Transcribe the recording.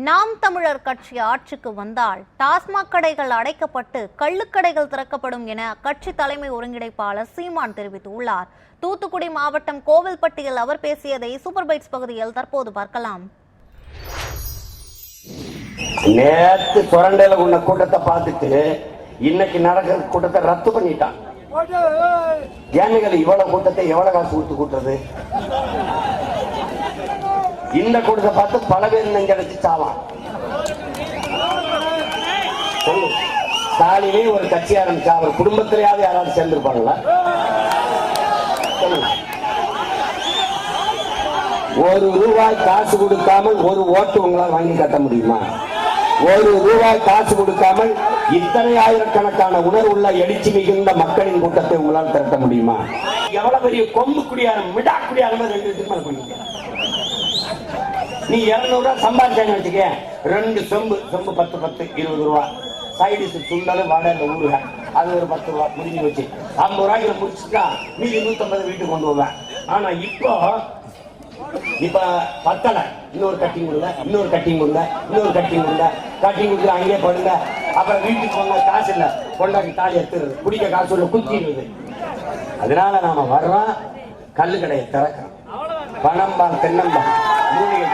நாம் தமிழர் கட்சி ஆட்சிக்கு வந்தால் டாஸ்மாக் கடைகள் அடைக்கப்பட்டு கள்ளுக்கடைகள் திறக்கப்படும் என அக்கட்சி தலைமை ஒருங்கிணைப்பாளர் சீமான் தெரிவித்துள்ளார். தூத்துக்குடி மாவட்டம் கோவில்பட்டியில் அவர் பேசியதை சூப்பர் பைட்ஸ் பகுதியில் தற்போது பார்க்கலாம். நேற்று சுரண்டையில உள்ள கூட்டத்தை பார்த்துட்டு இன்னைக்கு நடக்கிற கூட்டத்தை ரத்து பண்ணிட்டான். ஏனுகள் இவ்வளவு கூட்டத்தை எவ்வளவு காசு கொடுத்து கூட்டுறது? இந்த கூட்டத்தை பார்த்து பல பேர் நெஞ்சடைச்சு சாவான். ஸ்டாலினே ஒரு கட்சி ஆரம்பிச்சா அவர் குடும்பத்திலேயாவது யாராவது சேர்ந்திருப்பாங்களா? ஒரு ரூபாய் காசு கொடுக்காமல் ஒரு ஓட்டு உங்களால் வாங்கி கட்ட முடியுமா? ஒரு ரூபாய் காசு கொடுக்காமல் இத்தனை ஆயிரக்கணக்கான உணர்வுள்ள எழுச்சி மிகுந்த மக்களின் கூட்டத்தை உங்களால் திரட்ட முடியுமா? எவ்வளவு பெரிய கொம்பு குடியாரம் மிடா குடியாரம் 2 பண்ணிக்க. நீ 200 ரூபாய் சம்பாதிச்சான்னு வச்சுக்க, 2 செம்பு 10 20 ரூபா சைடிஸ் சுண்டல் வடை ஊருக அது ஒரு 10 ரூபா முடிஞ்சு வச்சு 50 ரூபாய்க்கு முடிச்சுட்டா மீதி 150 வீட்டுக்கு கொண்டு வருவேன். ஆனா இப்ப பத்தலை, இன்னொரு கட்டிங் கொடுங்க, இன்னொரு கட்டிங் கொடுங்க, இன்னொரு கட்டிங் கொடுங்க, கட்டிங் கொடுத்து அங்கேயே படுங்க. அப்புறம் வீட்டுக்கு போங்க, காசு இல்லை, கொண்டாடி தாலி எடுத்துறது, குடிக்க காசு இல்லை, குத்திடுறது. அதனால நாம வர்றோம், கல்லு கடையை திறக்கிறோம், பணம்பால் தென்னம்பால் மூலிகை